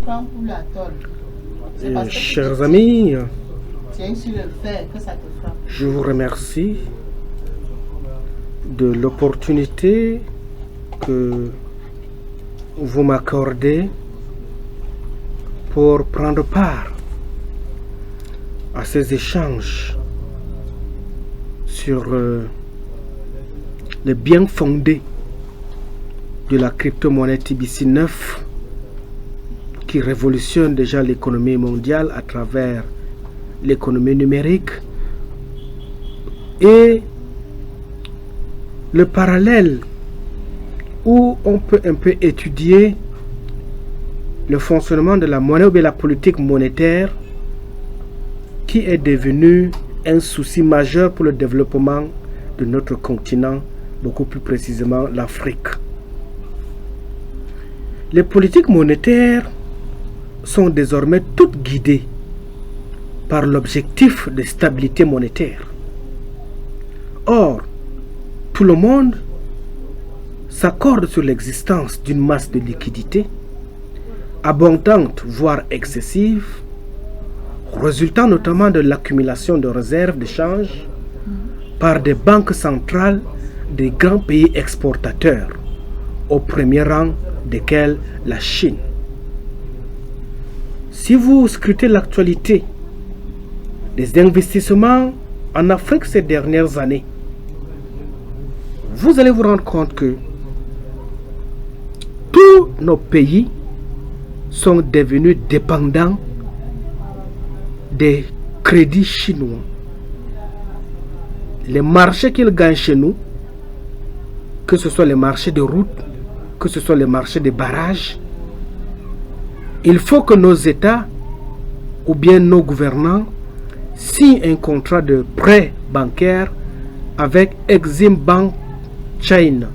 prends pour la tonne. Chers amis, Tiens sur le fer que ça te frappe. je vous remercie de l'opportunité que vous m'accordez pour prendre part à ces échanges sur le bien fondé de la crypto-monnaie TBC9 qui révolutionne déjà l'économie mondiale à travers l'économie numérique et le parallèle où on peut un peu étudier le fonctionnement de la monnaie ou de la politique monétaire qui est devenu un souci majeur pour le développement de notre continent, beaucoup plus précisément l'Afrique. Les politiques monétaires sont désormais toutes guidées par l'objectif de stabilité monétaire. Or, tout le monde s'accorde sur l'existence d'une masse de liquidités abondante, voire excessive, résultant notamment de l'accumulation de réserves de change par des banques centrales des grands pays exportateurs, au premier rang desquels la Chine. Si vous scrutez l'actualité des investissements en Afrique ces dernières années, vous allez vous rendre compte que tous nos pays sont devenus dépendants des crédits chinois. Les marchés qu'ils gagnent chez nous, que ce soit les marchés de route, que ce soit les marchés de barrages, il faut que nos États ou bien nos gouvernants signent un contrat de prêt bancaire avec Exim Bank China.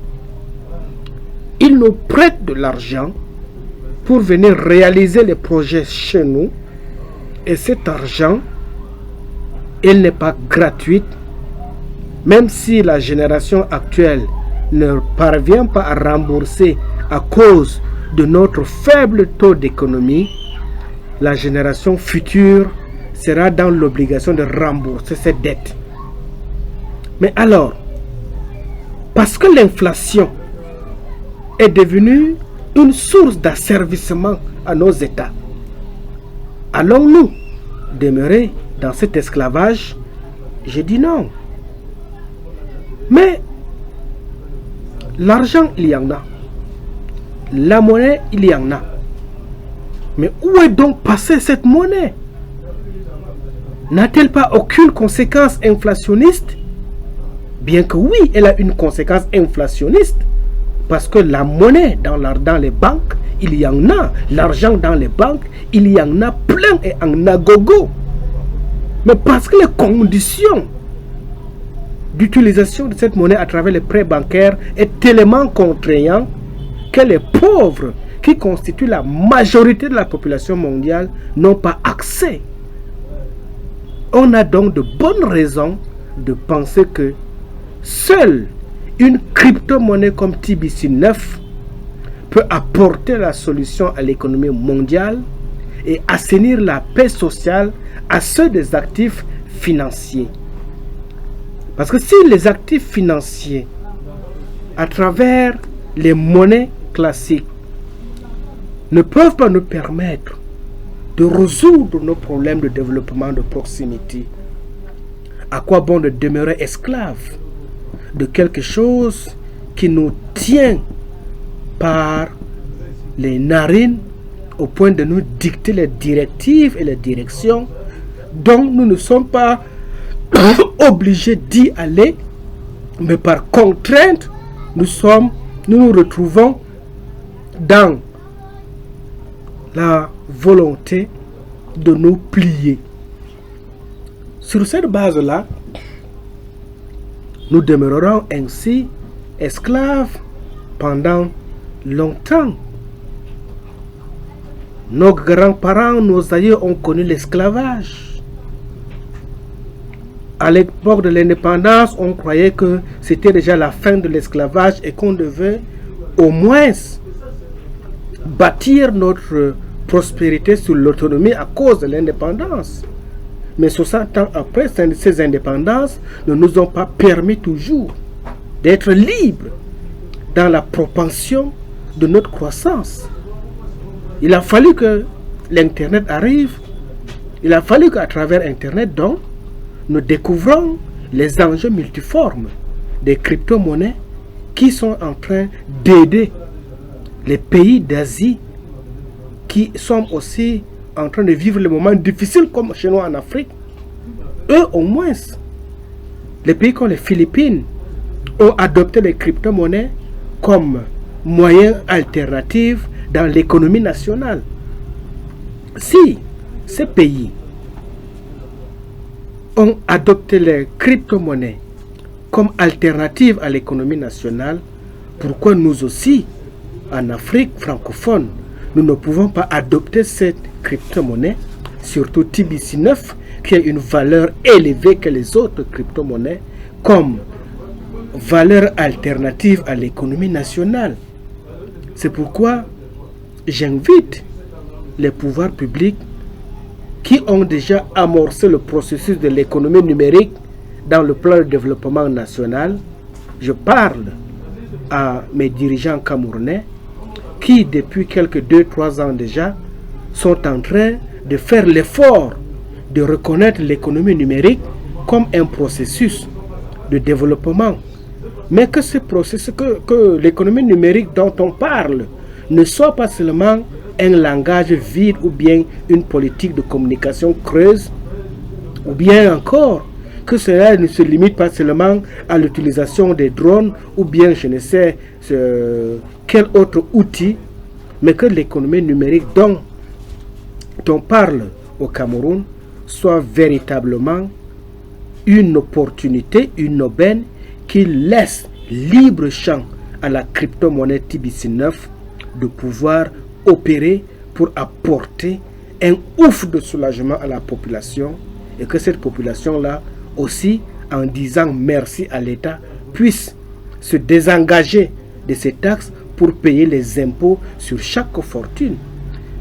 Ils nous prêtent de l'argent pour venir réaliser les projets chez nous, et cet argent, il n'est pas gratuit, même si la génération actuelle ne parvient pas à rembourser à cause de notre faible taux d'économie. La génération future sera dans l'obligation de rembourser cette dette. Mais alors, parce que l'inflation est devenue une source d'asservissement à nos États, allons-nous demeurer dans cet esclavage? Je dis non. Mais l'argent, il y en a. La monnaie, il y en a. Mais où est donc passée cette monnaie? N'a-t-elle pas aucune conséquence inflationniste? Bien que oui, elle a une conséquence inflationniste. Parce que la monnaie dans les banques, il y en a. L'argent dans les banques, il y en a plein et en a gogo. Mais parce que les conditions d'utilisation de cette monnaie à travers les prêts bancaires est tellement contraignant que les pauvres, qui constituent la majorité de la population mondiale, n'ont pas accès. On a donc de bonnes raisons de penser que seule une crypto-monnaie comme TBC9 peut apporter la solution à l'économie mondiale et assainir la paix sociale à ceux des actifs financiers. Parce que si les actifs financiers, à travers les monnaies classiques, ne peuvent pas nous permettre de résoudre nos problèmes de développement de proximité, à quoi bon de demeurer esclaves de quelque chose qui nous tient par les narines au point de nous dicter les directives et les directions dont nous ne sommes pas obligés d'y aller, mais par contrainte, nous nous retrouvons dans la volonté de nous plier. Sur cette base-là, nous demeurerons ainsi esclaves pendant longtemps. Nos grands-parents, nos aïeux ont connu l'esclavage. À l'époque de l'indépendance, on croyait que c'était déjà la fin de l'esclavage et qu'on devait au moins bâtir notre prospérité, sur l'autonomie à cause de l'indépendance. Mais 60 ans après, ces indépendances ne nous ont pas permis toujours d'être libres dans la propension de notre croissance. Il a fallu que l'Internet arrive. Il a fallu qu'à travers Internet, donc, nous découvrons les enjeux multiformes des crypto-monnaies qui sont en train d'aider les pays d'Asie qui sont aussi en train de vivre les moments difficiles comme chez nous en Afrique. Eux, au moins, les pays comme les Philippines ont adopté les crypto-monnaies comme moyen alternatif dans l'économie nationale. Si ces pays ont adopté les crypto-monnaies comme alternative à l'économie nationale, pourquoi nous aussi, en Afrique francophone, nous ne pouvons pas adopter cette crypto-monnaie, surtout TBC9, qui a une valeur élevée que les autres crypto-monnaies, comme valeur alternative à l'économie nationale? C'est pourquoi j'invite les pouvoirs publics qui ont déjà amorcé le processus de l'économie numérique dans le plan de développement national. Je parle à mes dirigeants camerounais qui, depuis quelques 2-3 ans déjà, sont en train de faire l'effort de reconnaître l'économie numérique comme un processus de développement. Mais que ce processus, que l'économie numérique dont on parle ne soit pas seulement un langage vide ou bien une politique de communication creuse, ou bien encore que cela ne se limite pas seulement à l'utilisation des drones ou bien je ne sais quel autre outil, mais que l'économie numérique dont on parle au Cameroun soit véritablement une opportunité, une aubaine qui laisse libre champ à la crypto-monnaie TBC9 de pouvoir opérer pour apporter un ouf de soulagement à la population, et que cette population-là aussi, en disant merci à l'État, puisse se désengager de ces taxes pour payer les impôts sur chaque fortune.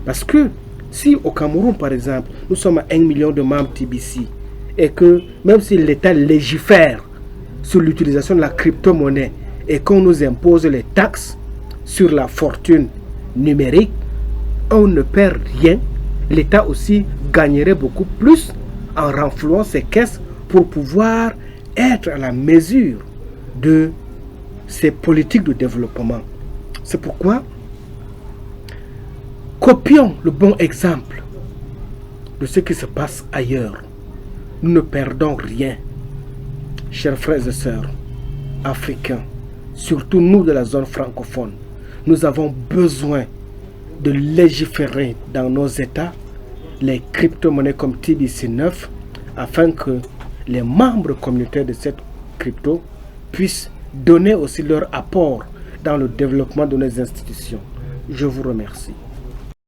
Parce que si au Cameroun, par exemple, nous sommes à 1 million de membres TBC, et que même si l'État légifère sur l'utilisation de la crypto-monnaie et qu'on nous impose les taxes sur la fortune numérique, on ne perd rien. L'État aussi gagnerait beaucoup plus en renflouant ses caisses pour pouvoir être à la mesure de ces politiques de développement. C'est pourquoi copions le bon exemple de ce qui se passe ailleurs. Nous ne perdons rien, chers frères et sœurs africains, surtout nous de la zone francophone. Nous avons besoin de légiférer dans nos États les crypto-monnaies comme TBC9 afin que les membres communautaires de cette crypto puissent donner aussi leur apport dans le développement de nos institutions. Je vous remercie.